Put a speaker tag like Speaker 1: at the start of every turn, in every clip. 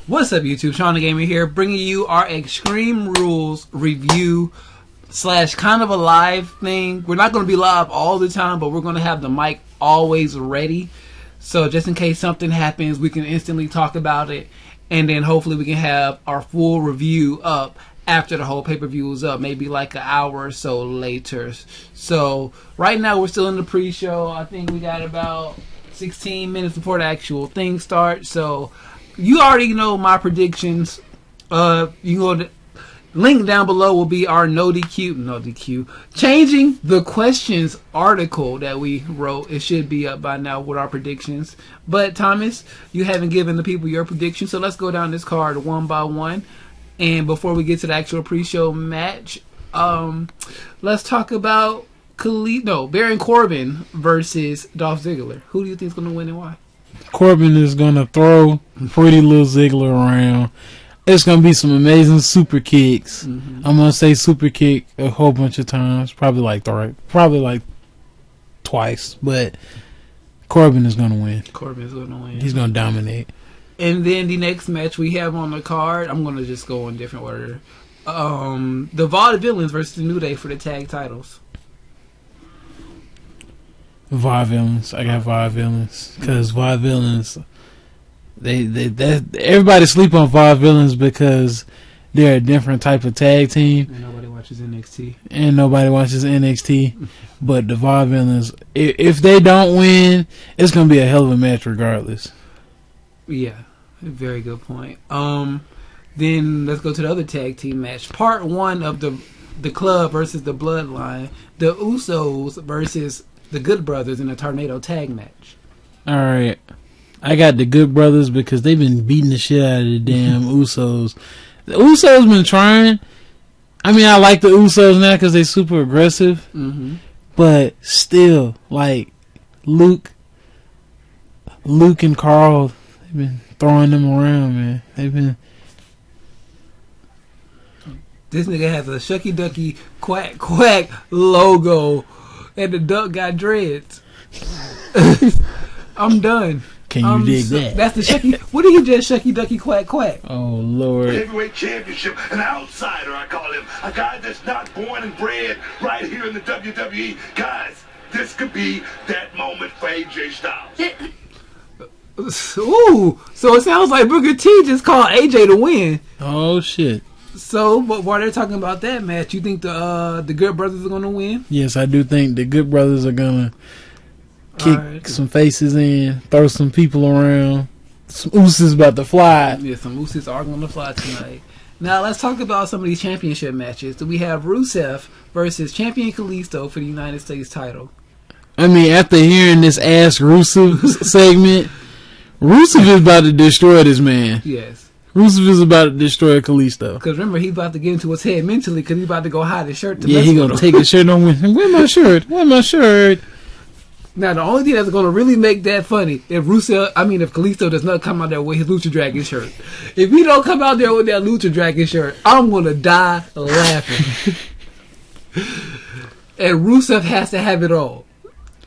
Speaker 1: What's up, YouTube? Shawn DaGamer here, bringing you our Extreme Rules review / kind of a live thing. We're not going to be live all the time, but we're going to have the mic always ready. So just in case something happens, we can instantly talk about it. And then hopefully we can have our full review up after the whole pay-per-view is up, maybe like an hour or so later. So right now we're still in the pre-show. I think we got about 16 minutes before the actual thing starts. So you already know my predictions. You can go to link down below will be our no DQ changing the questions article that we wrote. It should be up by now with our predictions. But Thomas, you haven't given the people your predictions, so let's go down this card one by one. And before we get to the actual pre-show match, let's talk about Baron Corbin versus Dolph Ziggler. Who do you think is going to win and why?
Speaker 2: Corbin is going to throw pretty little Ziggler around. It's going to be some amazing super kicks. I'm going to say super kick a whole bunch of times. Probably like twice. But Corbin is going to win.
Speaker 1: Corbin is going to win.
Speaker 2: He's going to dominate.
Speaker 1: And then the next match we have on the card, I'm going to just go in different order. The Vaudevillains versus the New Day for the tag titles.
Speaker 2: Vaudevillains. I got Vaudevillains. Because Vaudevillains, everybody sleep on Vaudevillains because they're a different type of tag team.
Speaker 1: And nobody watches NXT.
Speaker 2: But the Vaudevillains, if they don't win, it's going to be a hell of a match regardless.
Speaker 1: Yeah, very good point. Then let's go to the other tag team match. Part 1 of the Club versus the Bloodline. The Usos versus the Good Brothers in a tornado tag match.
Speaker 2: Alright. I got the Good Brothers because they've been beating the shit out of the damn Usos. The Usos been trying. I mean, I like the Usos now because they're super aggressive. But still, like, Luke and Carl, they've been throwing them around, man. They've been...
Speaker 1: This nigga has a Shucky Ducky Quack Quack logo, and the duck got dreads. I'm done.
Speaker 2: Can you dig that?
Speaker 1: That's the Shucky. What did he just Shucky Ducky Quack Quack?
Speaker 2: Oh, Lord.
Speaker 3: Heavyweight championship, an outsider, I call him. A guy that's not born and bred right here in the WWE. Guys, this could be that moment for AJ Styles.
Speaker 1: Ooh, so it sounds like Booker T just called AJ to win.
Speaker 2: Oh, shit.
Speaker 1: So, but while they're talking about that match, you think the Good Brothers are going to win?
Speaker 2: Yes, I do think the Good Brothers are going to kick some faces in, throw some people around. Some Usos about to fly.
Speaker 1: Yeah, some Usos are going to fly tonight. Now, let's talk about some of these championship matches. So we have Rusev versus champion Callisto for the United States title.
Speaker 2: I mean, after hearing this Ask Rusev segment, Rusev is about to destroy this man.
Speaker 1: Yes.
Speaker 2: Rusev is about to destroy Callisto.
Speaker 1: Because remember, he's about to get into his head mentally because he's about to go hide his shirt to
Speaker 2: yeah, he's going to take his shirt on with him. Where's my shirt? Where's my shirt?
Speaker 1: Now, the only thing that's going to really make that funny, if Callisto does not come out there with his Lucha Dragon shirt. If he don't come out there with that Lucha Dragon shirt, I'm going to die laughing. And Rusev has to have it all.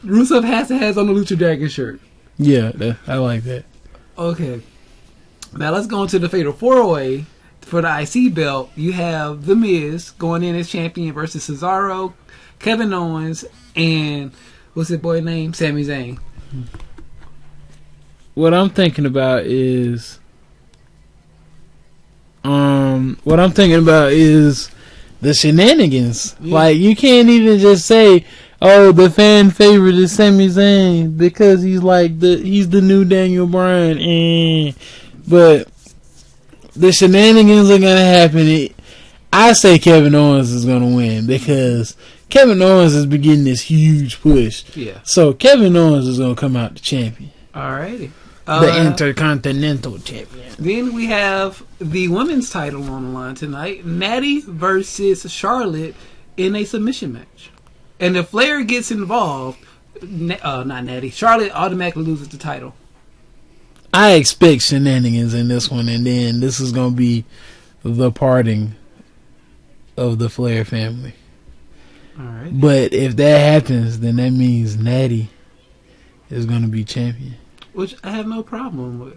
Speaker 1: Rusev has to have on the Lucha Dragon shirt.
Speaker 2: Yeah, I like that.
Speaker 1: Okay. Now let's go into the Fatal 4-Way for the IC belt. You have The Miz going in as champion versus Cesaro, Kevin Owens, and what's that boy name? Sami Zayn.
Speaker 2: What I'm thinking about is the shenanigans. Yeah. Like, you can't even just say, oh, the fan favorite is Sami Zayn because he's the new Daniel Bryan. But the shenanigans are gonna happen. I say Kevin Owens is gonna win because Kevin Owens has been getting this huge push.
Speaker 1: Yeah.
Speaker 2: So Kevin Owens is gonna come out the champion.
Speaker 1: Alrighty.
Speaker 2: The Intercontinental Champion.
Speaker 1: Then we have the women's title on the line tonight. Natty versus Charlotte in a submission match. And if Flair gets involved, not Natty, Charlotte automatically loses the title.
Speaker 2: I expect shenanigans in this one, and then this is going to be the parting of the Flair family.
Speaker 1: Alright.
Speaker 2: But if that happens, then that means Natty is going to be champion.
Speaker 1: Which I have no problem with.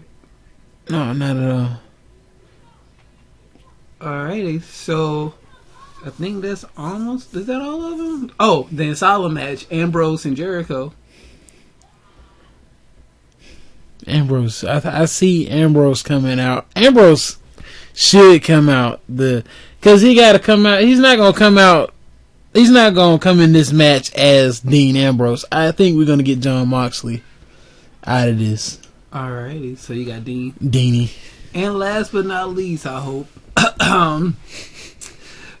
Speaker 2: No, not at all.
Speaker 1: Alrighty, so I think that's almost. Is that all of them? Oh, the Asylum match: Ambrose and Jericho.
Speaker 2: Ambrose, I see Ambrose coming out. Ambrose should come out because he got to come out. He's not gonna come out. He's not gonna come in this match as Dean Ambrose. I think we're gonna get Jon Moxley out of this.
Speaker 1: Alrighty, so you got
Speaker 2: Deanie.
Speaker 1: And last but not least, I hope,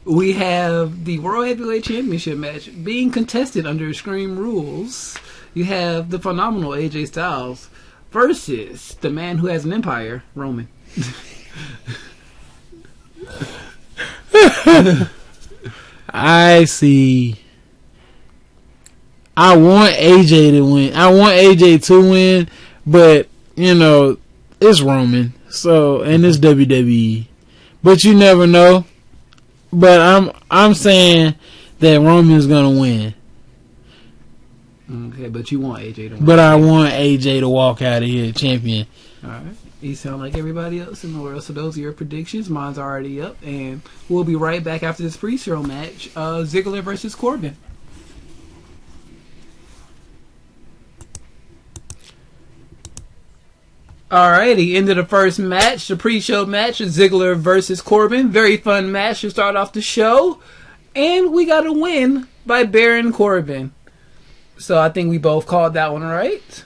Speaker 1: we have the World Heavyweight Championship match being contested under Extreme Rules. You have the phenomenal AJ Styles versus the man who has an empire, Roman.
Speaker 2: I see. I want AJ to win. I want AJ to win, but you know it's Roman, so and it's WWE. But you never know. But I'm saying that Roman's gonna win.
Speaker 1: Okay, but you want AJ to win.
Speaker 2: But I want AJ to walk out of here champion.
Speaker 1: Alright. You sound like everybody else in the world. So those are your predictions. Mine's already up. And we'll be right back after this pre-show match. Ziggler versus Corbin. Alrighty, into the first match, the pre-show match, Ziggler versus Corbin. Very fun match to start off the show. And we got a win by Baron Corbin. So I think we both called that one right.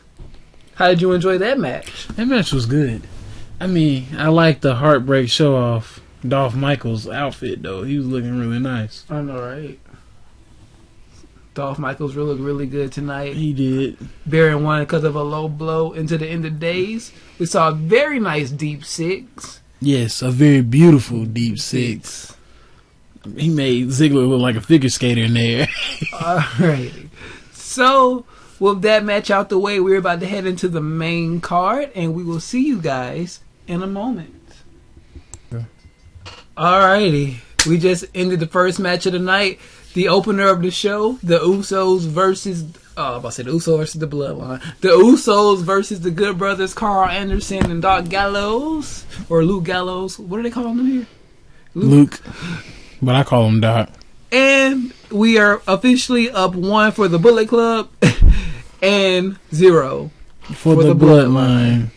Speaker 1: How did you enjoy that match?
Speaker 2: That match was good. I mean, I like the Heartbreak Show-Off Dolph Michaels outfit, though. He was looking really nice.
Speaker 1: I know, right? Dolph Michaels looked really good tonight.
Speaker 2: He did.
Speaker 1: Baron won because of a low blow into the end of days. We saw a very nice deep six.
Speaker 2: Yes, a very beautiful deep six. He made Ziggler look like a figure skater in there.
Speaker 1: Alrighty. So, with that match out the way, we're about to head into the main card, and we will see you guys in a moment.
Speaker 2: Okay.
Speaker 1: Alrighty. We just ended the first match of the night. The opener of the show, the Usos versus... Oh, I'm about to say the Usos versus the Bloodline. The Usos versus the Good Brothers, Carl Anderson and Doc Gallows. Or Luke Gallows. What are they calling him here?
Speaker 2: Luke. But I call him Doc.
Speaker 1: And we are officially up 1 for the Bullet Club and 0
Speaker 2: for the Bloodline.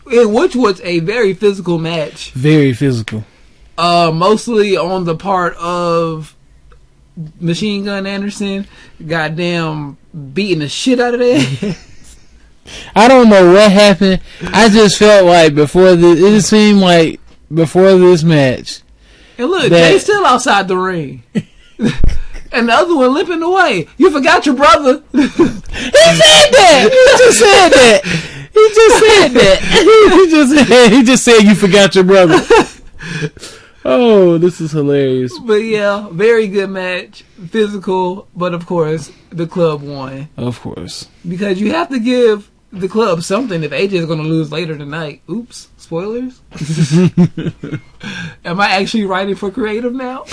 Speaker 1: Which was a very physical match.
Speaker 2: Very physical.
Speaker 1: Mostly on the part of Machine Gun Anderson. Goddamn beating the shit out of that.
Speaker 2: I don't know what happened. I just felt like it seemed like before this match.
Speaker 1: And look, Jay's still outside the ring. And the other one limping away. You forgot your brother.
Speaker 2: He said that. He just said you forgot your brother. Oh, this is hilarious.
Speaker 1: But yeah, very good match. Physical, but of course, the club won.
Speaker 2: Of course.
Speaker 1: Because you have to give the club something if AJ is going to lose later tonight. Oops. Spoilers. Am I actually writing for creative now?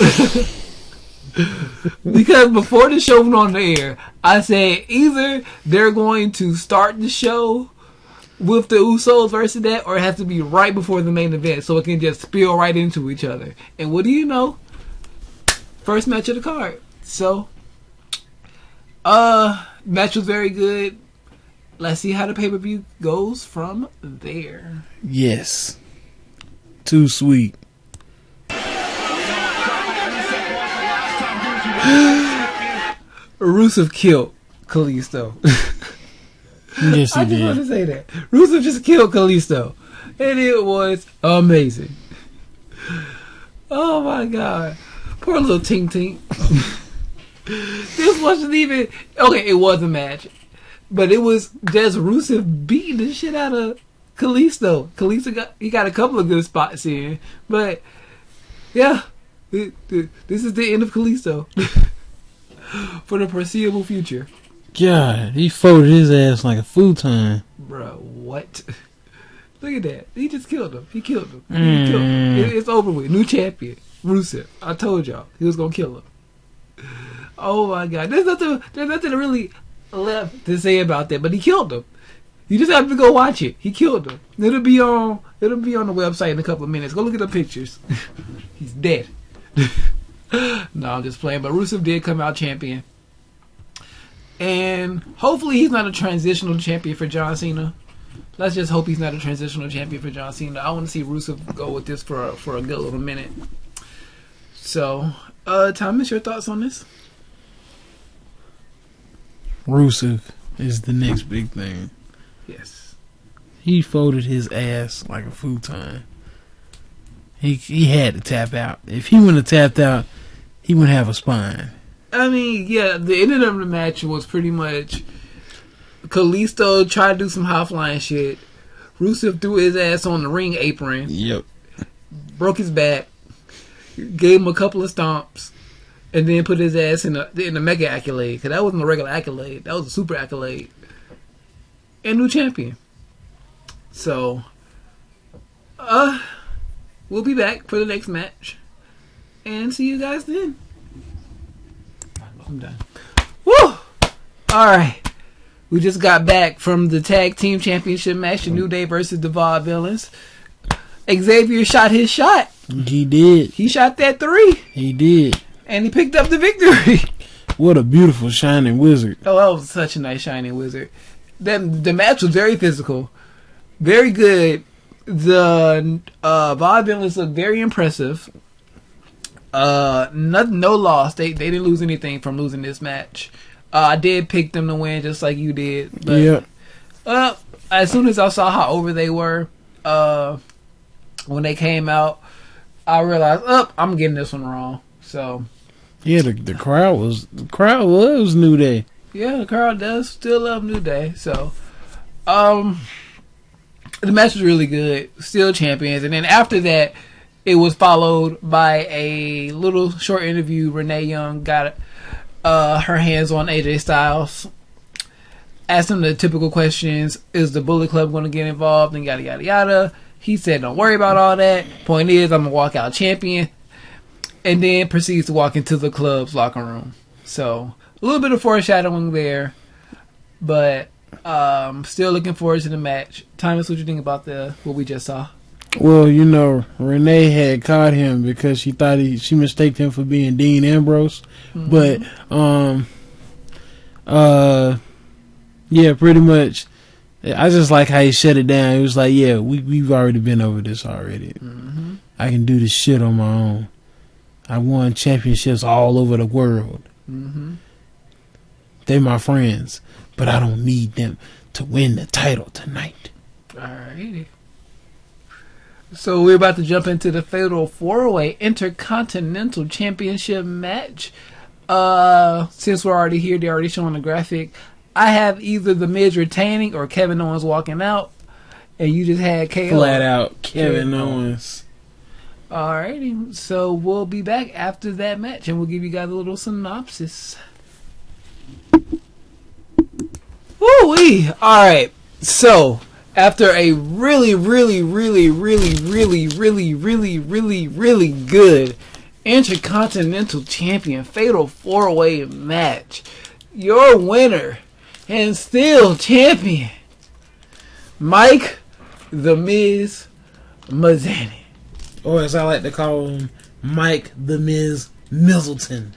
Speaker 1: Because before the show went on the air, I said either they're going to start the show with the Usos versus that, or it has to be right before the main event so it can just spill right into each other. And what do you know? First match of the card. So, match was very good. Let's see how the pay-per-view goes from there.
Speaker 2: Yes. Too sweet.
Speaker 1: Rusev killed Callisto.
Speaker 2: Yes, he
Speaker 1: I just
Speaker 2: did.
Speaker 1: want to say that. Rusev just killed Callisto. And it was amazing. Oh my god. Poor little Tink Tink. This wasn't even... Okay, it was a match. But it was just Rusev beating the shit out of Callisto. Callisto got a couple of good spots in. But, yeah. This is the end of Callisto. For the foreseeable future.
Speaker 2: God, he folded his ass like a futon.
Speaker 1: Bro, what? Look at that. He just killed him. He killed him. He killed him. It's over with. New champion. Rusev. I told y'all. He was going to kill him. Oh my god. There's nothing really left to say about that, but he killed him. You just have to go watch it. He killed him. It'll be on the website in a couple of minutes. Go look at the pictures. He's dead. No, I'm just playing. But Rusev did come out champion. And hopefully he's not a transitional champion for John Cena. Let's just hope he's not a transitional champion for John Cena. I want to see Rusev go with this for a good little minute. So, Thomas, your thoughts on this?
Speaker 2: Rusev is the next big thing.
Speaker 1: Yes.
Speaker 2: He folded his ass like a futon. He had to tap out. If he wouldn't have tapped out, he wouldn't have a spine.
Speaker 1: I mean, yeah, the end of the match was pretty much Callisto tried to do some high flying shit. Rusev threw his ass on the ring apron.
Speaker 2: Yep.
Speaker 1: Broke his back. Gave him a couple of stomps. And then put his ass in the mega accolade. Because that wasn't a regular accolade. That was a super accolade. And new champion. So, we'll be back for the next match. And see you guys then. I'm done. Woo! Alright. We just got back from the tag team championship match. The New Day versus the Vaudevillains. Xavier shot his shot.
Speaker 2: He did.
Speaker 1: He shot that 3.
Speaker 2: He did.
Speaker 1: And he picked up the victory.
Speaker 2: What a beautiful shining wizard.
Speaker 1: Oh, that was such a nice shining wizard. The match was very physical. Very good. The Vaudevillains looked very impressive. No loss. They didn't lose anything from losing this match. I did pick them to win just like you did. But,
Speaker 2: yeah.
Speaker 1: As soon as I saw how over they were when they came out, I realized, I'm getting this one wrong. So,
Speaker 2: yeah, the crowd was New Day.
Speaker 1: Yeah, the crowd does still love New Day. So, the match was really good. Still champions. And then after that, it was followed by a little short interview. Renee Young got her hands on AJ Styles. Asked him the typical questions. Is the Bullet Club going to get involved? And yada, yada, yada. He said, don't worry about all that. Point is, I'm going to walk out champion. And then proceeds to walk into the club's locker room. So, a little bit of foreshadowing there. But, still looking forward to the match. Thomas, what you think about what we just saw?
Speaker 2: Well, Renee had caught him because she thought she mistaked him for being Dean Ambrose. Mm-hmm. But, yeah, pretty much. I just like how he shut it down. He was like, yeah, we've already been over this already. Mm-hmm. I can do this shit on my own. I won championships all over the world. Mm-hmm. They're my friends, but I don't need them to win the title tonight.
Speaker 1: Alrighty. So we're about to jump into the Fatal 4-Way Intercontinental Championship match. Since we're already here, they're already showing the graphic. I have either the Miz retaining or Kevin Owens walking out, and you just had KO.
Speaker 2: Flat out Kevin Owens.
Speaker 1: Alrighty, so we'll be back after that match, and we'll give you guys a little synopsis. Woo-wee! Alright, so after a really good Intercontinental Champion Fatal 4-Way match, your winner and still champion, Mike the Miz Mazzani.
Speaker 2: Or as I like to call him, Mike the Miz Mizzleton.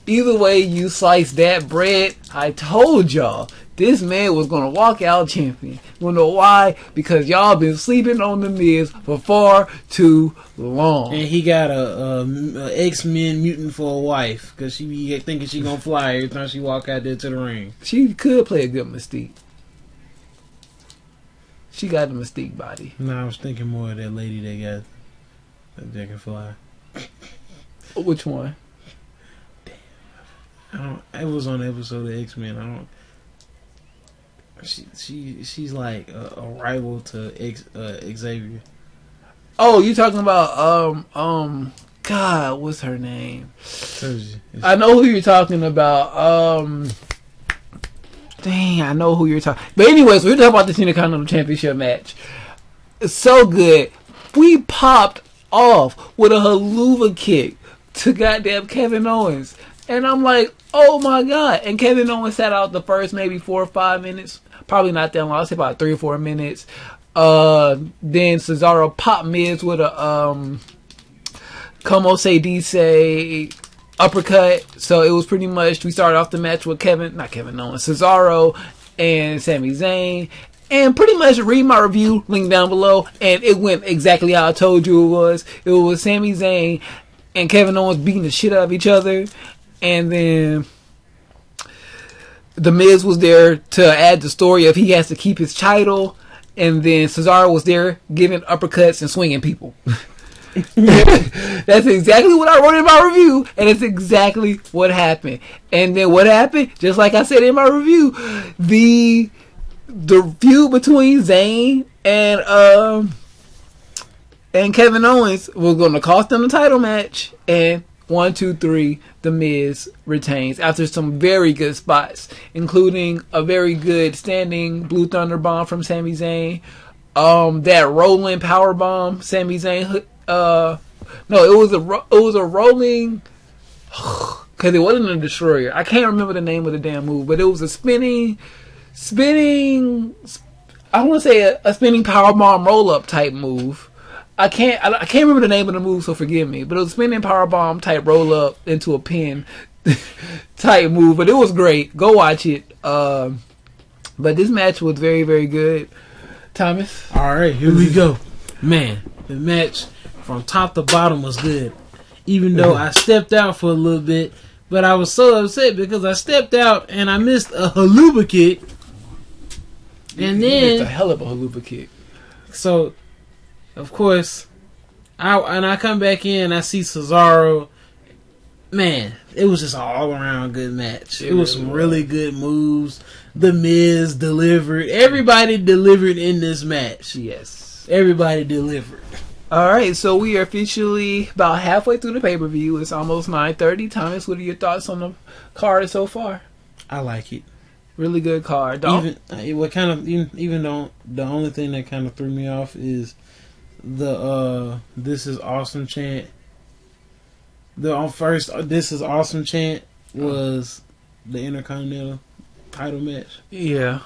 Speaker 1: Either way you slice that bread, I told y'all this man was going to walk out champion. You know why? Because y'all been sleeping on the Miz for far too long.
Speaker 2: And he got a X-Men mutant for a wife because she be thinking she going to fly every time she walk out there to the ring.
Speaker 1: She could play a good Mystique. She got the Mystique body.
Speaker 2: No, I was thinking more of that lady that can fly.
Speaker 1: Which one?
Speaker 2: Damn. It was on the episode of X-Men. She's like a rival to Xavier.
Speaker 1: Oh, you talking about God, what's her name? I know who you're talking about. Dang, I know who you're talking. But anyways, we're talking about this Intercontinental Championship match. It's so good. We popped off with a haluva kick to goddamn Kevin Owens. And I'm like, oh my God. And Kevin Owens sat out the first maybe 4 or 5 minutes. Probably not that long. I'll say about 3 or 4 minutes. Then Cesaro popped Miz with a como se dice uppercut. So it was pretty much, we started off the match with Cesaro and Sami Zayn. And pretty much read my review, link down below, and it went exactly how I told you it was. It was Sami Zayn and Kevin Owens beating the shit out of each other. And then The Miz was there to add the story of he has to keep his title. And then Cesaro was there giving uppercuts and swinging people. That's exactly what I wrote in my review, and it's exactly what happened. And then what happened, just like I said in my review, the feud between Zayn and Kevin Owens was going to cost them the title match. And 1, 2, 3, The Miz retains after some very good spots, including a very good standing Blue Thunder bomb from Sami Zayn. That rolling power bomb, Sami Zayn. No, it was a rolling, because it wasn't a destroyer. I can't remember the name of the damn move, but it was a spinning. I want to say a spinning power bomb roll up type move. I can't remember the name of the move, so forgive me. But it was a spinning power bomb type roll up into a pin type move. But it was great. Go watch it. But this match was very, very good. Thomas?
Speaker 2: All right, here we go. Man, the match from top to bottom was good. Even though I stepped out for a little bit. But I was so upset because I stepped out and I missed a haluba kick. And then...
Speaker 1: It's a hell of a haluba kick.
Speaker 2: So... Of course, I come back in, I see Cesaro. Man, it was just an all-around good match. It was some really good moves. The Miz delivered. Everybody delivered in this match.
Speaker 1: Yes.
Speaker 2: Everybody delivered.
Speaker 1: Alright, so we are officially about halfway through the pay-per-view. It's almost 9:30. Thomas, what are your thoughts on the card so far?
Speaker 2: I like it.
Speaker 1: Really good card.
Speaker 2: Even though the only thing that kind of threw me off is the "This is awesome" chant. The first "This is awesome" chant was the Intercontinental title match.
Speaker 1: Yeah.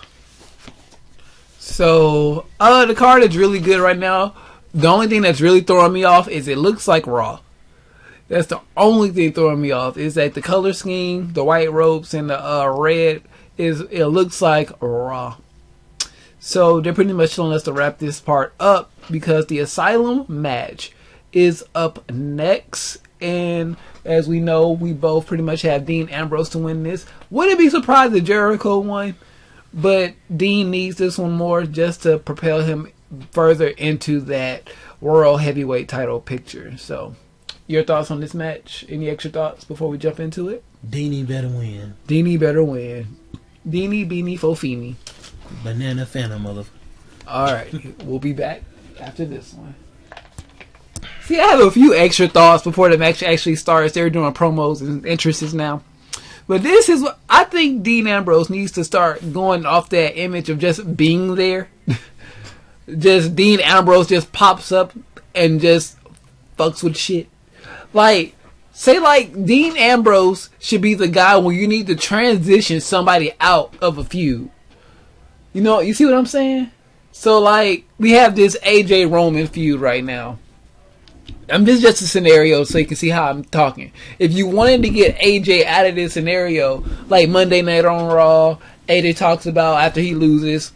Speaker 1: So the card is really good right now. The only thing that's really throwing me off is it looks like Raw. That's the only thing throwing me off, is that the color scheme, the white ropes and the red, it looks like Raw. So they're pretty much telling us to wrap this part up because the Asylum match is up next. And as we know, we both pretty much have Dean Ambrose to win this. Wouldn't be surprised if Jericho won, but Dean needs this one more just to propel him further into that World Heavyweight title picture. So, your thoughts on this match? Any extra thoughts before we jump into it?
Speaker 2: Deanie better win.
Speaker 1: Deanie better win. Deanie, beanie, fofini.
Speaker 2: Banana Phantom, mother.
Speaker 1: Alright, we'll be back after this one. See, I have a few extra thoughts before the match actually starts. They're doing promos and entrances now. But this is what I think Dean Ambrose needs to start going off that image of just being there. Just Dean Ambrose just pops up and just fucks with shit. Like, say like Dean Ambrose should be the guy when you need to transition somebody out of a feud. You know, you see what I'm saying? So, like, we have this AJ Roman feud right now. This is just a scenario so you can see how I'm talking. If you wanted to get AJ out of this scenario, like Monday Night on Raw, AJ talks about after he loses,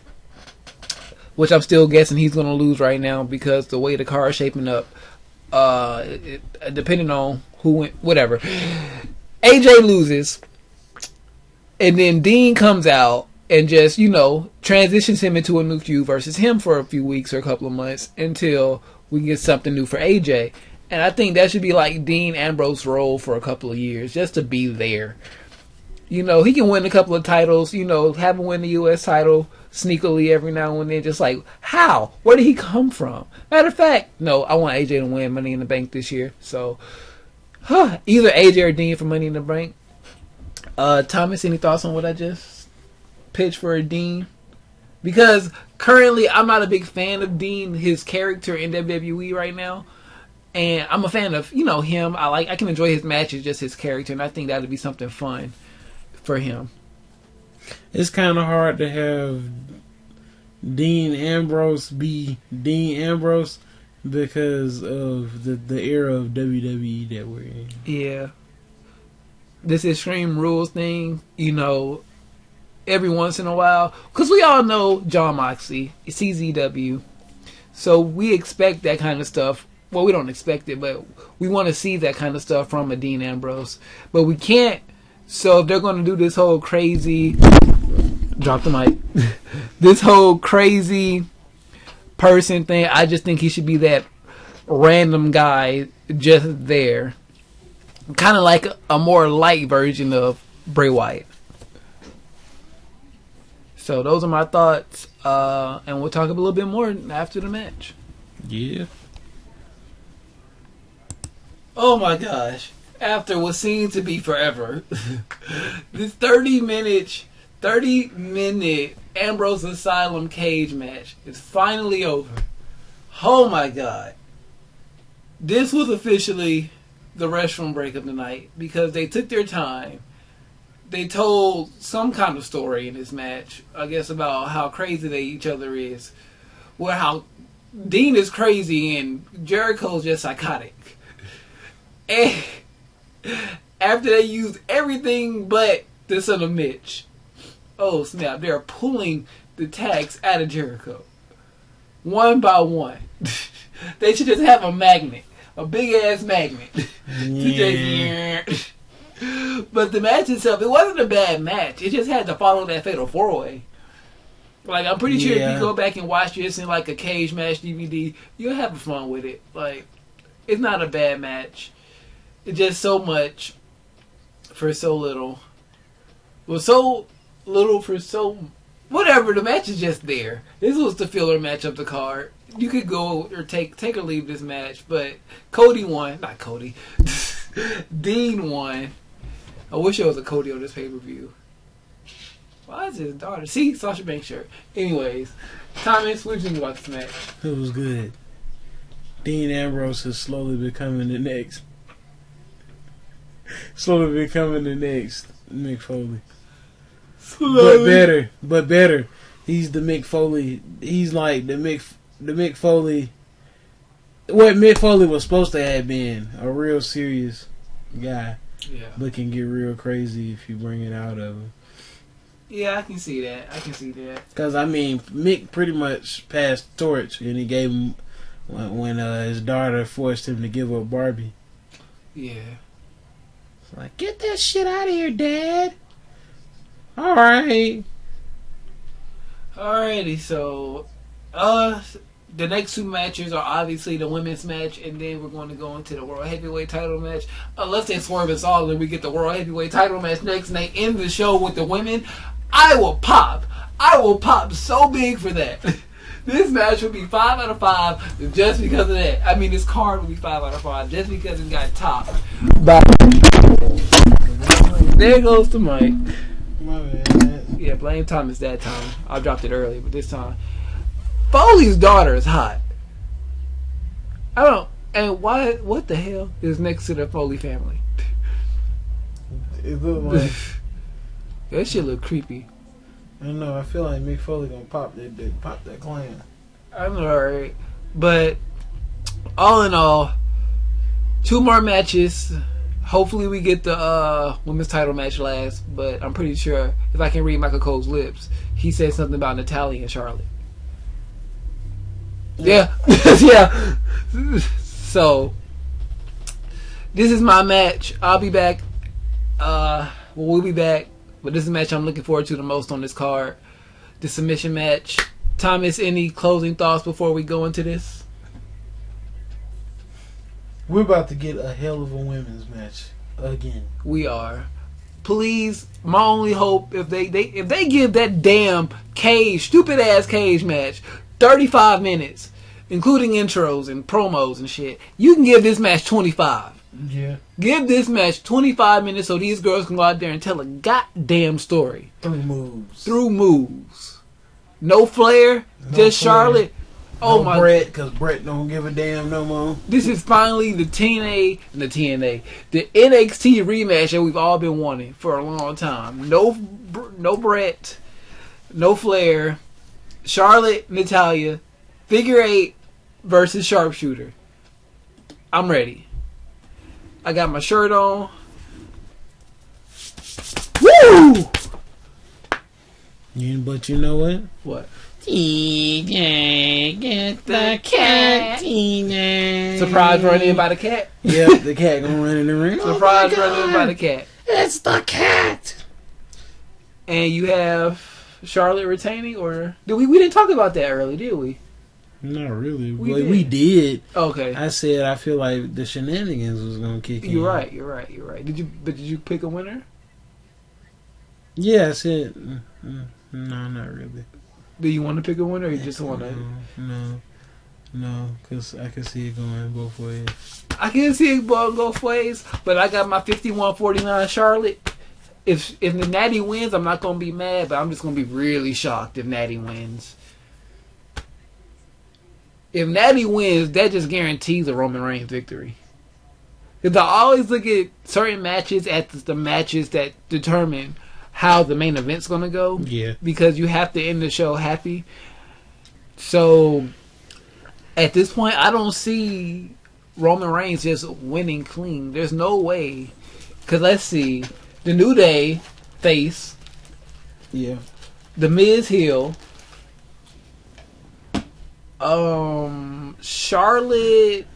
Speaker 1: which I'm still guessing he's going to lose right now because the way the car is shaping up, depending on who went, whatever. AJ loses, and then Dean comes out and just, you know, transitions him into a new feud versus him for a few weeks or a couple of months until we get something new for AJ. And I think that should be like Dean Ambrose's role for a couple of years, just to be there. You know, he can win a couple of titles, you know, have him win the U.S. title sneakily every now and then, just like, how? Where did he come from? Matter of fact, no, I want AJ to win Money in the Bank this year. So, either AJ or Dean for Money in the Bank. Thomas, any thoughts on what I just pitched for Dean? Because currently, I'm not a big fan of Dean, his character in WWE right now. And I'm a fan of, you know, him. I can enjoy his matches, just his character. And I think that would be something fun for him.
Speaker 2: It's kind of hard to have Dean Ambrose be Dean Ambrose because of the era of WWE that we're in.
Speaker 1: Yeah. This Extreme Rules thing, you know, every once in a while, because we all know Jon Moxley, CZW, so we expect that kind of stuff. Well, we don't expect it, but we want to see that kind of stuff from a Dean Ambrose. But we can't, so if they're going to do this whole crazy, drop the mic, this whole crazy person thing, I just think he should be that random guy just there. Kind of like a more light version of Bray Wyatt. So those are my thoughts, and we'll talk a little bit more after the match.
Speaker 2: Yeah.
Speaker 1: Oh my gosh. After what seemed to be forever, this 30-minute Ambrose Asylum cage match is finally over. Oh my god. This was officially the restroom break of the night because they took their time. They told some kind of story in this match, I guess, about how crazy each other is. Well, how Dean is crazy and Jericho's just psychotic. And after they used everything but the son of Mitch, oh snap, they're pulling the tags out of Jericho. One by one. They should just have a magnet. A big ass magnet.
Speaker 2: Yeah.
Speaker 1: But the match itself, it wasn't a bad match. It just had to follow that fatal 4-way. Like, I'm pretty sure if you go back and watch this in like a cage match DVD, you'll have fun with it. Like, it's not a bad match. It's just so much for so little. Well, so little for so... Whatever, the match is just there. This was the filler match of the card. You could go or take or leave this match, but Cody won. Not Cody. Dean won. I wish there was a Cody on this pay-per-view. Why is his daughter? See, Sasha Banks shirt. Anyways, Thomas, what do you think about this match?
Speaker 2: It was good. Dean Ambrose is slowly becoming the next Mick Foley. But better. He's the Mick Foley. He's like the Mick Foley. What Mick Foley was supposed to have been, a real serious guy.
Speaker 1: Yeah.
Speaker 2: But can get real crazy if you bring it out of him.
Speaker 1: Yeah, I can see that.
Speaker 2: Because, I mean, Mick pretty much passed the torch, and he gave him when his daughter forced him to give up Barbie.
Speaker 1: Yeah.
Speaker 2: It's like, get that shit out of here, Dad. Alright.
Speaker 1: Alrighty, so the next two matches are obviously the women's match, and then we're going to go into the World Heavyweight title match. Unless they swerve us all and we get the World Heavyweight title match next, and they end the show with the women, I will pop so big for that. This match would be 5 out of 5 just because of that. I mean, this card would be 5 out of 5 just because it got topped. But there goes the mic.
Speaker 2: My bad.
Speaker 1: Yeah, blame Thomas that time. I dropped it earlier, but this time. Foley's daughter is hot. And what the hell is next to the Foley family?
Speaker 2: It looked like...
Speaker 1: That shit look creepy.
Speaker 2: I don't know, I feel like Mick Foley gonna pop that clan.
Speaker 1: I know, right? But all in all, 2 more matches. Hopefully we get the women's title match last, but I'm pretty sure if I can read Michael Cole's lips, he said something about Natalya and Charlotte. Yeah. Yeah. So this is my match. I'll be back. We'll be back. But this is a match I'm looking forward to the most on this card. The submission match. Thomas, any closing thoughts before we go into this?
Speaker 2: We're about to get a hell of a women's match again.
Speaker 1: We are. Please, my only hope, if they give that damn stupid ass cage match 35 minutes, including intros and promos and shit, you can give this match 25.
Speaker 2: Yeah.
Speaker 1: Give this match 25 minutes so these girls can go out there and tell a goddamn story.
Speaker 2: Through moves.
Speaker 1: No Flair, just
Speaker 2: Flair.
Speaker 1: Charlotte. Oh
Speaker 2: no
Speaker 1: my!
Speaker 2: Brett, because Brett don't give a damn no more.
Speaker 1: This is finally the the NXT rematch that we've all been wanting for a long time. No Brett, no Flair, Charlotte, Natalya, figure 8 versus sharpshooter. I'm ready. I got my shirt on. Woo!
Speaker 2: But you know what?
Speaker 1: What?
Speaker 2: TJ, get the cat, TJ.
Speaker 1: Surprise run in by the cat?
Speaker 2: Yep, the cat gonna run in the ring.
Speaker 1: Surprise run in by the cat.
Speaker 2: It's the cat.
Speaker 1: And you have Charlotte retaining, or we didn't talk about that early, did we?
Speaker 2: Not really.
Speaker 1: We
Speaker 2: did.
Speaker 1: Okay.
Speaker 2: I said I feel like the shenanigans was gonna kick in.
Speaker 1: You're right. Did you pick a winner?
Speaker 2: Yeah, I said no, not really.
Speaker 1: Do you want to pick a winner, or you just want to?
Speaker 2: No, because I can see it going both ways.
Speaker 1: I can see it going both ways, but I got my 51-49 Charlotte. If the Natty wins, I'm not gonna be mad, but I'm just gonna be really shocked if Natty wins. If Natty wins, that just guarantees a Roman Reigns victory. Because I always look at certain matches as the matches that determine how the main event's going to go.
Speaker 2: Yeah.
Speaker 1: Because you have to end the show happy. So, at this point, I don't see Roman Reigns just winning clean. There's no way. Because let's see. The New Day face.
Speaker 2: Yeah.
Speaker 1: The Miz heel. Charlotte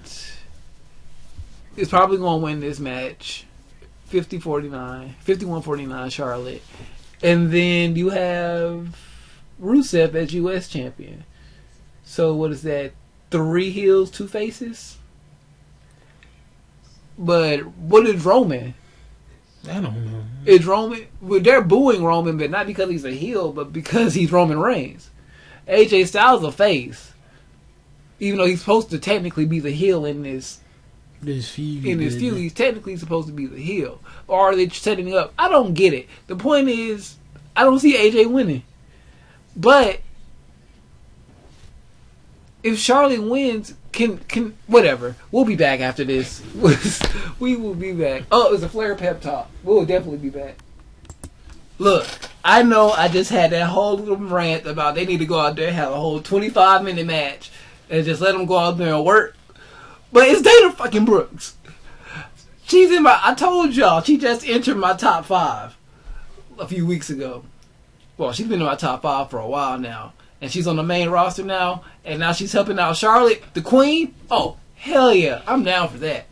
Speaker 1: is probably going to win this match. 51-49 Charlotte. And then you have Rusev as U.S. champion. So what is that? 3 heels, 2 faces? But what is Roman?
Speaker 2: I don't know.
Speaker 1: Is Roman... Well, they're booing Roman, but not because he's a heel, but because he's Roman Reigns. AJ Styles a face. Even though he's supposed to technically be the heel in this feud, he's technically supposed to be the heel. Or are they setting up? I don't get it. The point is, I don't see AJ winning. But if Charlotte wins, can whatever. We'll be back after this. We will be back. Oh, it was a Flair pep talk. We'll definitely be back. Look, I know I just had that whole little rant about they need to go out there and have a whole 25-minute match and just let them go out there and work. But it's Dana fucking Brooks. She's in I told y'all, she just entered my top 5 a few weeks ago. Well, she's been in my top 5 for a while now. And she's on the main roster now. And now she's helping out Charlotte, the queen. Oh, hell yeah. I'm down for that.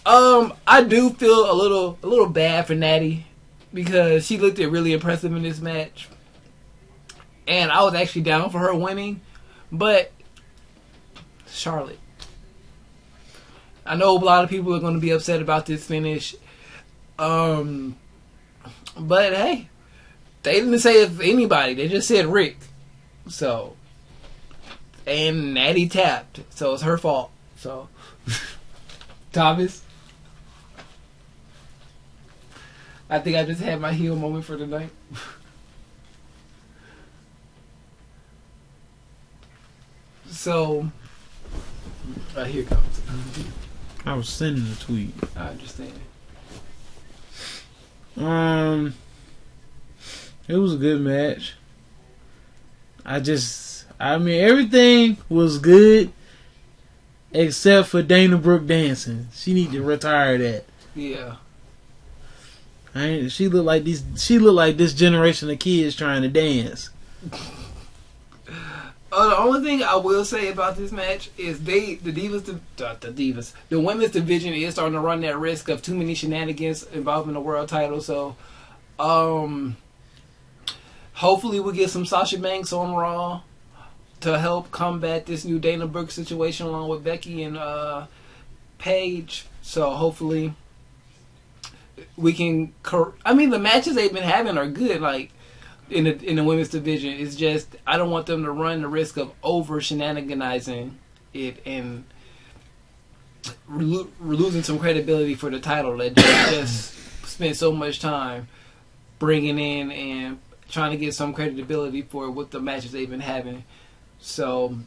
Speaker 1: I do feel a little bad for Natty. Because she looked really impressive in this match. And I was actually down for her winning. But Charlotte. I know a lot of people are going to be upset about this finish. But hey, they didn't say if anybody. They just said Rick. So, and Natty tapped. So it's her fault. So, Thomas, I think I just had my heel moment for tonight. So, here it comes.
Speaker 2: I was sending a tweet.
Speaker 1: I understand.
Speaker 2: It was a good match. I mean, everything was good except for Dana Brooke dancing. She need to retire that.
Speaker 1: Yeah.
Speaker 2: She looked like this generation of kids trying to dance.
Speaker 1: The only thing I will say about this match is the women's division is starting to run that risk of too many shenanigans involving the world title. So, hopefully we'll get some Sasha Banks on Raw to help combat this new Dana Brooke situation along with Becky and Paige. So hopefully we can. I mean, the matches they've been having are good. Like. In the women's division, it's just I don't want them to run the risk of over shenaniganizing it and losing some credibility for the title that just spent so much time bringing in and trying to get some credibility for what the matches they've been having. So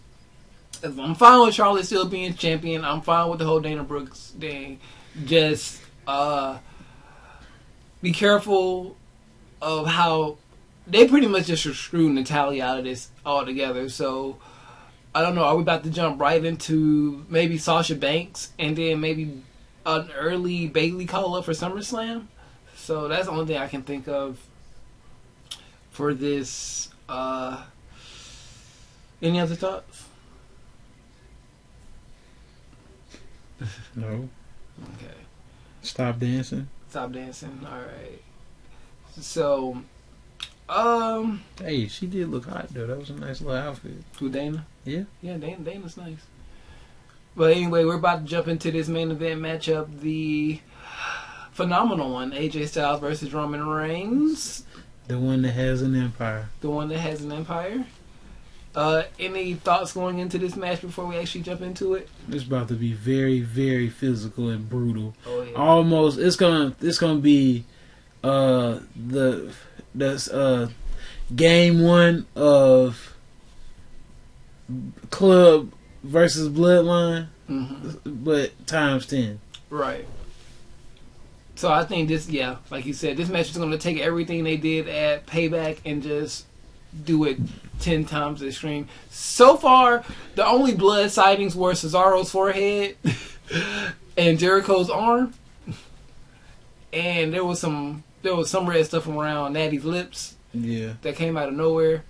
Speaker 1: I'm fine with Charlotte still being champion. I'm fine with the whole Dana Brooks thing. Just be careful of how they pretty much just screwed Natalia out of this altogether. So I don't know. Are we about to jump right into maybe Sasha Banks and then maybe an early Bayley call up for SummerSlam? So that's the only thing I can think of for this. Any other thoughts?
Speaker 2: No.
Speaker 1: Okay.
Speaker 2: Stop dancing.
Speaker 1: Stop dancing. All right. So,
Speaker 2: hey, she did look hot though. That was a nice little outfit.
Speaker 1: who, Dana?
Speaker 2: Yeah.
Speaker 1: Yeah, Dana's nice. But anyway, we're about to jump into this main event matchup, the phenomenal one, AJ Styles versus Roman Reigns.
Speaker 2: The one that has an empire.
Speaker 1: The one that has an empire. Any thoughts going into this match before we actually jump into it?
Speaker 2: It's about to be very, very physical and brutal.
Speaker 1: Oh yeah.
Speaker 2: Almost, it's gonna be the game one of Club versus Bloodline, but times 10.
Speaker 1: Right. So I think this, yeah, like you said, this match is going to take everything they did at Payback and just do it 10 times the extreme. So far, the only blood sightings were Cesaro's forehead and Jericho's arm, and there was some red stuff around Natty's lips.
Speaker 2: Yeah,
Speaker 1: that came out of nowhere.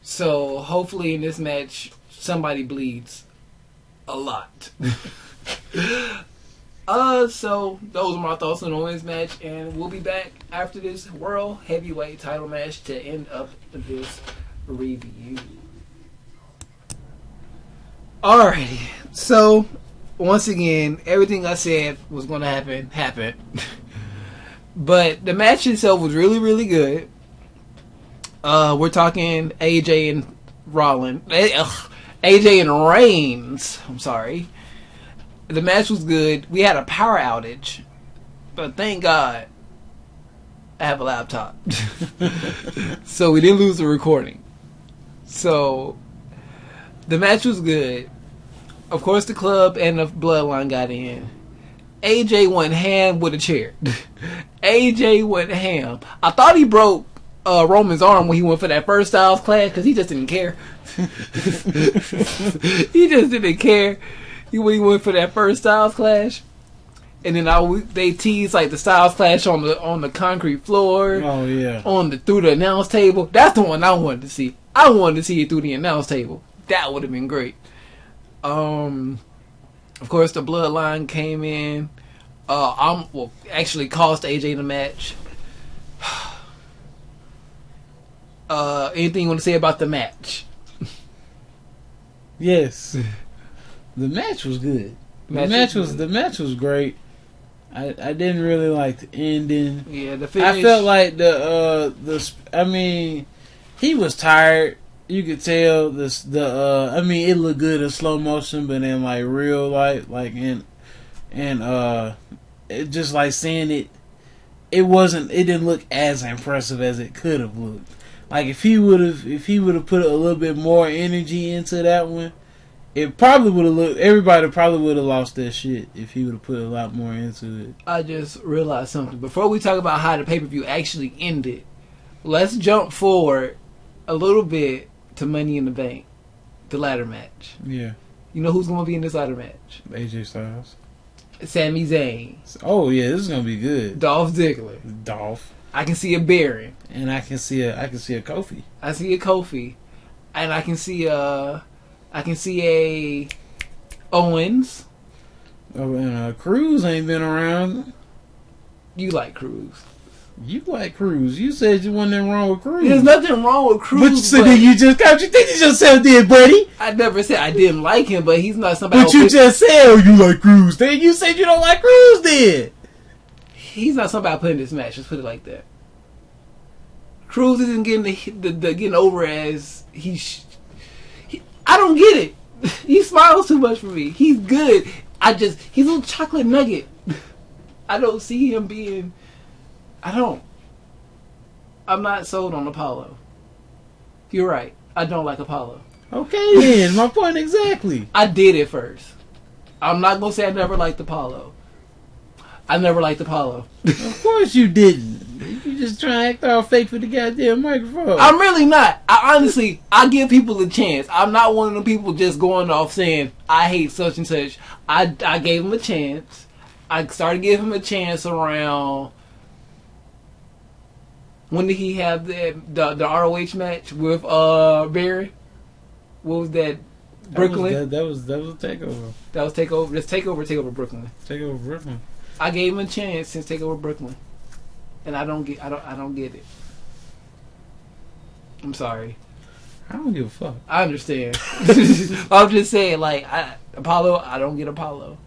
Speaker 1: So hopefully in this match somebody bleeds a lot. So those are my thoughts on the women's match, and we'll be back after this World Heavyweight title match to end up this review. Alrighty, so once again, everything I said was going to happen happened. But the match itself was really, really good. We're talking AJ and Rollins. AJ and Reigns. I'm sorry. The match was good. We had a power outage. But thank God I have a laptop. So we didn't lose the recording. So the match was good. Of course, the club and the bloodline got in. AJ went ham with a chair. AJ went ham. I thought he broke Roman's arm when he went for that first Styles clash because he just didn't care. He just didn't care when he went for that first Styles clash. And then they teased like the Styles clash on the concrete floor.
Speaker 2: Oh yeah.
Speaker 1: Through the announce table. That's the one I wanted to see. I wanted to see it through the announce table. That would have been great. Of course, the bloodline came in. Actually cost AJ the match. Anything you want to say about the match?
Speaker 2: Yes. The match was good. The match was great. I didn't really like the ending.
Speaker 1: Yeah, the finish.
Speaker 2: I felt like he was tired. You could tell it looked good in slow motion, but in like real life, it just like seeing it, it didn't look as impressive as it could have looked. Like if he would have put a little bit more energy into that one, it probably would have looked. Everybody probably would have lost their shit if he would have put a lot more into it.
Speaker 1: I just realized something. Before we talk about how the pay-per-view actually ended, let's jump forward a little bit to Money in the Bank, the ladder match.
Speaker 2: Yeah.
Speaker 1: You know who's going to be in this ladder match?
Speaker 2: AJ Styles.
Speaker 1: Sami Zayn.
Speaker 2: Oh yeah, this is going to be good.
Speaker 1: Dolph Ziggler.
Speaker 2: Dolph.
Speaker 1: I can see a Baron.
Speaker 2: And I can see a Kofi.
Speaker 1: I see a Kofi. And I can see a Owens.
Speaker 2: Oh, and Cruz ain't been around.
Speaker 1: You like Cruz.
Speaker 2: You like Cruz. You said you wasn't wrong with Cruz.
Speaker 1: There's nothing wrong with Cruz.
Speaker 2: But you said that you just contradicted yourself there, buddy.
Speaker 1: I never said I didn't like him, but he's not somebody.
Speaker 2: But you just said you like Cruz. Then you said you don't like Cruz then.
Speaker 1: He's not somebody I put in this match. Let's put it like that. Cruz isn't getting getting over as I don't get it. He smiles too much for me. He's good. He's a little chocolate nugget. I don't see him being. I'm not sold on Apollo. You're right. I don't like Apollo.
Speaker 2: Okay, then. My point exactly.
Speaker 1: I did it first. I'm not going to say I never liked Apollo. I never liked Apollo.
Speaker 2: Of course you didn't. You just trying to act all fake for the goddamn microphone.
Speaker 1: I'm really not. I give people a chance. I'm not one of the people just going off saying, I hate such and such. I gave him a chance. I started giving him a chance around... When did he have the ROH match with Barry? What was that? Brooklyn?
Speaker 2: That was TakeOver.
Speaker 1: That was TakeOver. That's TakeOver Brooklyn.
Speaker 2: TakeOver Brooklyn.
Speaker 1: I gave him a chance since TakeOver Brooklyn, and I don't get it. I'm sorry.
Speaker 2: I don't give a fuck.
Speaker 1: I understand. I'm just saying, like Apollo. I don't get Apollo.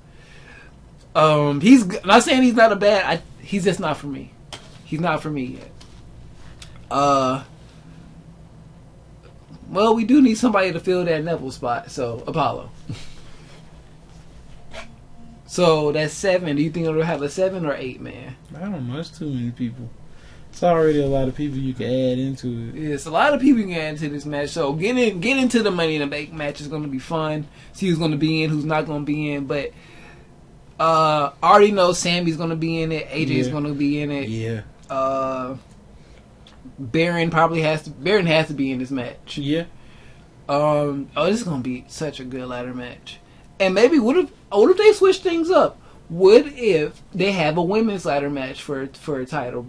Speaker 1: He's not saying he's not a bad. He's just not for me. He's not for me yet. Well, we do need somebody to fill that Neville spot, so Apollo. So that's 7. Do you think it'll have a 7 or 8 man?
Speaker 2: I don't know. It's too many people. It's already a lot of people you can add into it.
Speaker 1: It's a lot of people you can add into this match. So get into the Money in the Bank match is going to be fun. See who's going to be in, who's not going to be in. But I already know Sami's going to be in it. AJ's going to be in it.
Speaker 2: Yeah.
Speaker 1: Baron has to be in this match.
Speaker 2: Yeah.
Speaker 1: This is gonna be such a good ladder match. And maybe what if they switch things up? What if they have a women's ladder match for a title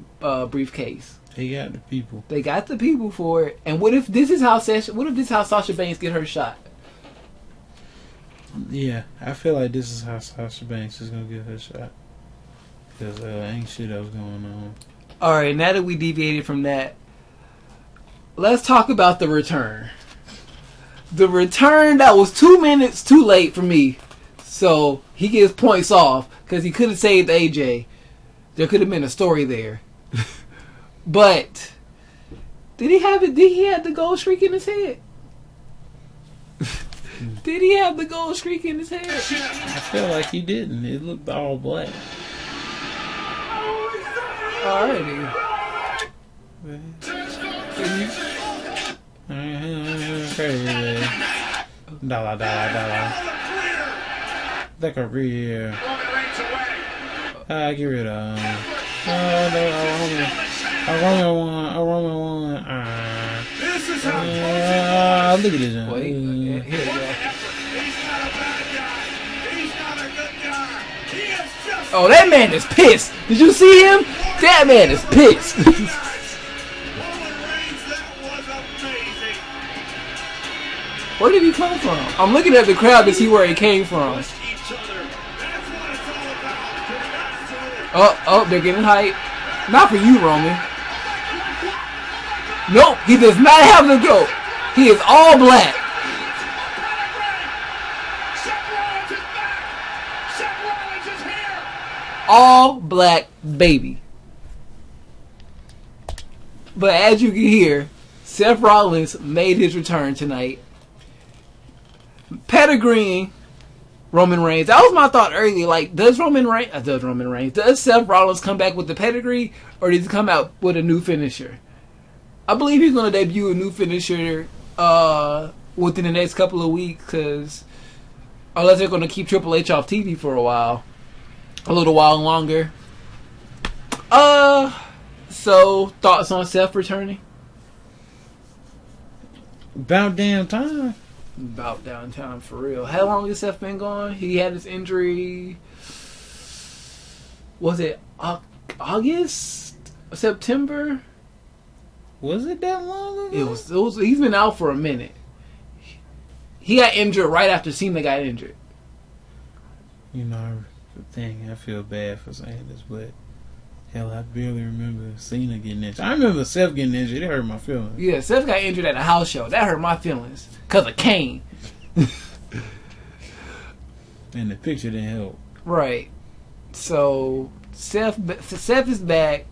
Speaker 1: briefcase?
Speaker 2: They got the people.
Speaker 1: They got the people for it. And what if this is how Sasha Banks get her shot?
Speaker 2: Yeah, I feel like this is how Sasha Banks is gonna get her shot. Because ain't shit else going on.
Speaker 1: Alright, now that we deviated from that, let's talk about the return. The return that was 2 minutes too late for me. So he gets points off because he could have saved AJ. There could have been a story there. But did he have the gold streak in his head? Did he have the gold streak in his head?
Speaker 2: I feel like he didn't. It looked all black.
Speaker 1: Alrighty.
Speaker 2: Dollar. The career. Get rid of him. A Roman one. Look at this.
Speaker 1: Wait, here we go. Oh, that man is pissed. Did you see him? That man is pissed. Where did he come from? I'm looking at the crowd to see where he came from. Oh, they're getting hype. Not for you, Roman. Nope, he does not have the goat. He is all black. All black baby. But as you can hear, Seth Rollins made his return tonight. Pedigreeing Roman Reigns. That was my thought earlier. Like, does Seth Rollins come back with the pedigree, or does he come out with a new finisher? I believe he's going to debut a new finisher within the next couple of weeks, because unless they're going to keep Triple H off TV for a little while longer. So thoughts on Seth returning?
Speaker 2: About damn time.
Speaker 1: About downtown for real. How long has Seth been gone? He had his injury. Was it August? September?
Speaker 2: Was it that long ago?
Speaker 1: It was. He's been out for a minute. He got injured right after Cena got injured.
Speaker 2: You know, the thing, I feel bad for saying this, but hell, I barely remember Cena getting injured. I remember Seth getting injured. It hurt my feelings.
Speaker 1: Yeah, Seth got injured at a house show. That hurt my feelings. Because of Kane.
Speaker 2: And the picture didn't help.
Speaker 1: Right. So, Seth is back.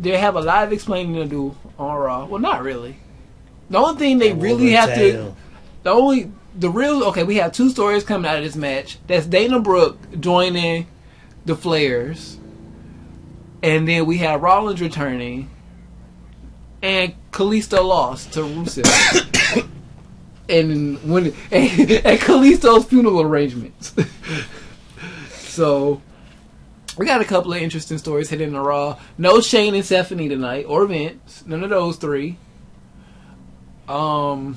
Speaker 1: They have a lot of explaining to do on Raw. Well, not really. The only thing they really have to... we have 2 stories coming out of this match. That's Dana Brooke joining the Flairs. And then we have Rollins returning. And Callisto lost to Rusev. and when at Callisto's funeral arrangements. So we got a couple of interesting stories hitting the Raw. No Shane and Stephanie tonight, or Vince. None of those three. Raw's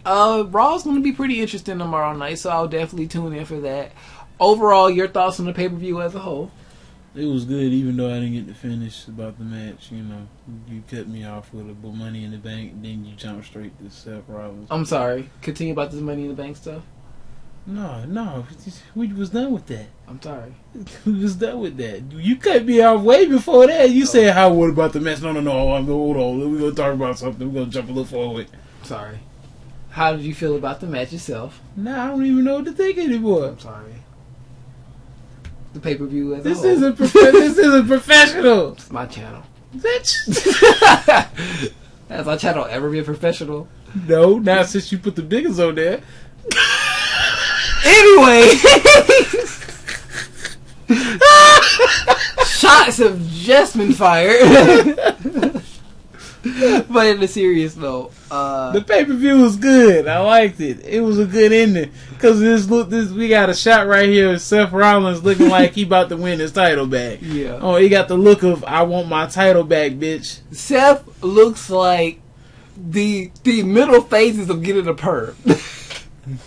Speaker 1: going to be pretty interesting tomorrow night, so I'll definitely tune in for that. Overall, your thoughts on the pay-per-view as a whole?
Speaker 2: It was good, even though I didn't get to finish about the match. You know, you cut me off with a Money in the Bank, then you jump straight to Seth Rollins.
Speaker 1: I'm sorry. Continue about this Money in the Bank stuff.
Speaker 2: No, we was done with that.
Speaker 1: I'm sorry.
Speaker 2: We was done with that. You cut me off way before that. You said, "How what about the match?" No. Hold on. We're gonna talk about something. We're gonna jump a little forward.
Speaker 1: Sorry. How did you feel about the match itself?
Speaker 2: I don't even know what to think anymore.
Speaker 1: I'm sorry. The pay-per-view as a
Speaker 2: This
Speaker 1: whole.
Speaker 2: isn't professional.
Speaker 1: It's my channel.
Speaker 2: Bitch.
Speaker 1: Has my channel ever been professional?
Speaker 2: No, not since you put the niggas on there.
Speaker 1: Anyway, shots have just been fired. But in a serious note,
Speaker 2: the pay-per-view was good. I liked it. It was a good ending because we got a shot right here of Seth Rollins looking like he about to win his title back.
Speaker 1: Yeah.
Speaker 2: Oh, he got the look of "I want my title back, bitch."
Speaker 1: Seth looks like the middle phases of getting a perm.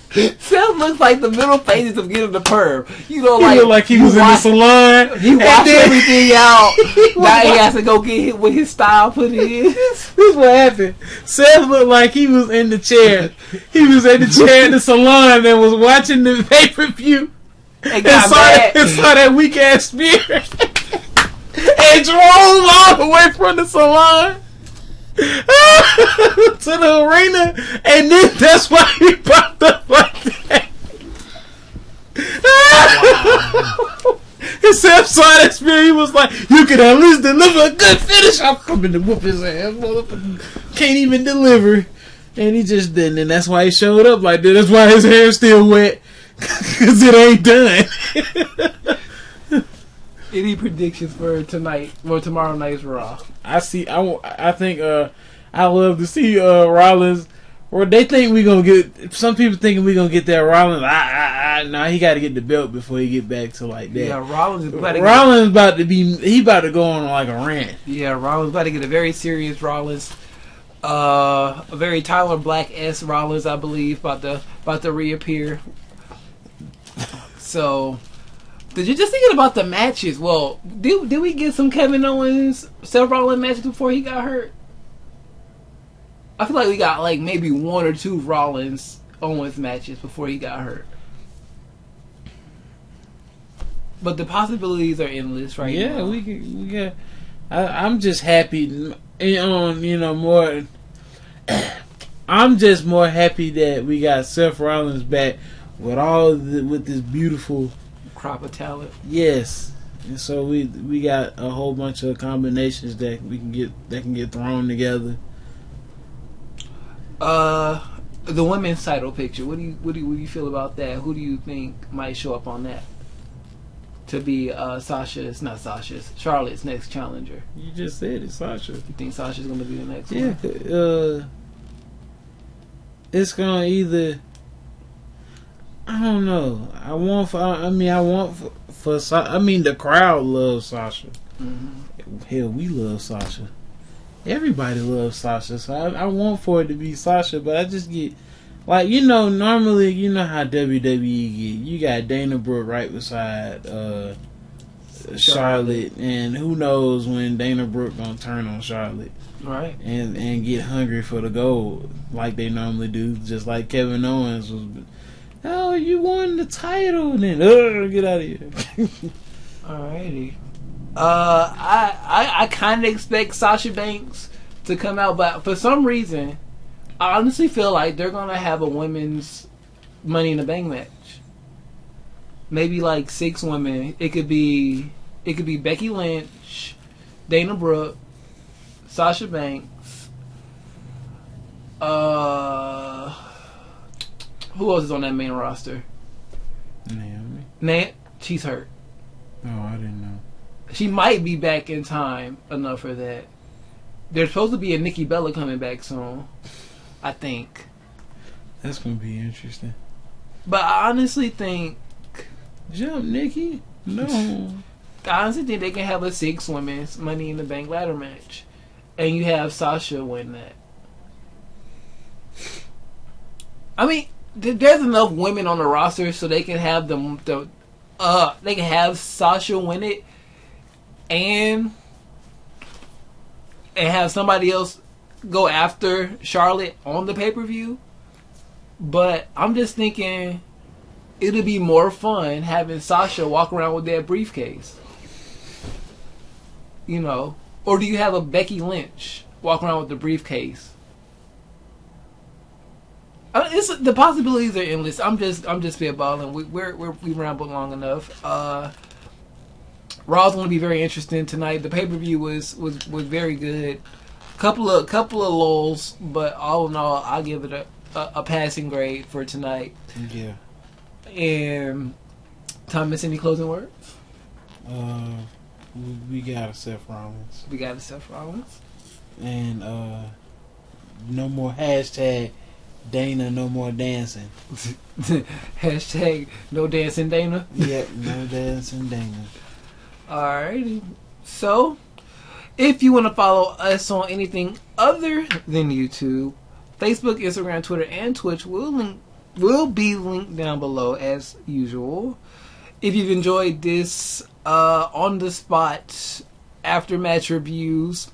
Speaker 1: Seth looks like the middle phases of getting the perm. You know,
Speaker 2: He looked like he was in the salon.
Speaker 1: He washed everything out. Now he has to go get hit with his style put in.
Speaker 2: This is what happened. Seth looked like he was in the chair. He was in the chair in the salon and was watching the pay-per-view. And saw that weak ass spear. And drove all the way from the salon to the arena, and then that's why he popped up like that. Wow. Seth saw that spear, he was like, "You can at least deliver a good finish." I'm coming to whoop his ass, motherfucker. Can't even deliver. And he just didn't, and that's why he showed up like that. That's why his hair's still wet, because it ain't done.
Speaker 1: Any predictions for tonight or tomorrow night's Raw?
Speaker 2: I think I love to see Rollins. Or they think we gonna get. Some people thinking we gonna get that Rollins. Nah, he got to get the belt before he get back to like that.
Speaker 1: Yeah, Rollins is about to
Speaker 2: he about to go on like a rant.
Speaker 1: Yeah, Rollins about to get a very serious Rollins. A very Tyler Black-esque Rollins, I believe, about to reappear. So. Did you just thinking about the matches? Well, did we get some Kevin Owens, Seth Rollins matches before he got hurt? I feel like we got like maybe one or two Rollins Owens matches before he got hurt. But the possibilities are endless right now.
Speaker 2: Yeah, we got. I'm just happy. More. I'm just more happy that we got Seth Rollins back with this beautiful
Speaker 1: crop of talent.
Speaker 2: Yes, and so we got a whole bunch of combinations that can get thrown together.
Speaker 1: The women's title picture. What do you feel about that? Who do you think might show up on that to be Charlotte's next challenger?
Speaker 2: You just said it, Sasha.
Speaker 1: You think Sasha's going to be the next one?
Speaker 2: Yeah, it's gonna either. I don't know. The crowd loves Sasha. Mm-hmm. Hell, we love Sasha. Everybody loves Sasha. So I want for it to be Sasha, but I just get normally how WWE get. You got Dana Brooke right beside Charlotte, and who knows when Dana Brooke gonna turn on Charlotte.
Speaker 1: Right.
Speaker 2: And get hungry for the gold like they normally do, just like Kevin Owens was. Oh, you won the title, and then get out of here.
Speaker 1: Alrighty. I kind of expect Sasha Banks to come out, but for some reason, I honestly feel like they're gonna have a women's Money in the Bank match. Maybe like 6 women. It could be Becky Lynch, Dana Brooke, Sasha Banks. Who else is on that main roster?
Speaker 2: Naomi.
Speaker 1: She's hurt.
Speaker 2: Oh, I didn't know.
Speaker 1: She might be back in time enough for that. There's supposed to be a Nikki Bella coming back soon, I think.
Speaker 2: That's gonna be interesting.
Speaker 1: But I honestly think,
Speaker 2: Jump, Nikki. No.
Speaker 1: I honestly think they can have a 6 women's Money in the Bank ladder match, and you have Sasha win that. I mean, there's enough women on the roster so they can have they can have Sasha win it, and have somebody else go after Charlotte on the pay-per-view. But I'm just thinking it'll be more fun having Sasha walk around with that briefcase. You know, or do you have a Becky Lynch walk around with the briefcase? The possibilities are endless. I'm just spitballing. We rambled long enough. Raw's going to be very interesting tonight. The pay-per-view was very good. Couple of lulls, but all in all, I'll give it a passing grade for tonight.
Speaker 2: Yeah.
Speaker 1: And Thomas, any closing words?
Speaker 2: We got a Seth Rollins.
Speaker 1: We got a Seth Rollins.
Speaker 2: And no more hashtag Dana, no more dancing.
Speaker 1: Hashtag no dancing Dana.
Speaker 2: Yep, no dancing Dana.
Speaker 1: Alrighty. So, if you want to follow us on anything other than YouTube, Facebook, Instagram, Twitter, and Twitch will be linked down below as usual. If you've enjoyed this on the spot after match reviews,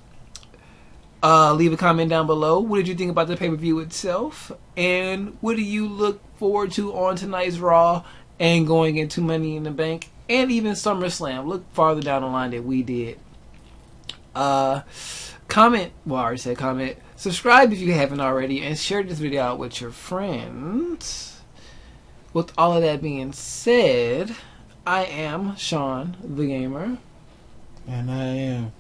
Speaker 1: leave a comment down below. What did you think about the pay-per-view itself? And what do you look forward to on tonight's Raw and going into Money in the Bank and even SummerSlam? Look farther down the line than we did. Comment. Well, I already said comment. Subscribe if you haven't already, and share this video out with your friends. With all of that being said, I am Shawn DaGamer.
Speaker 2: And I am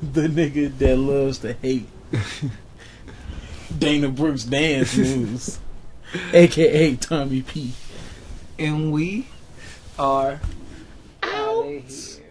Speaker 2: the nigga that loves to hate Dana Brooks dance moves, aka Tommy P.
Speaker 1: And we are out of here.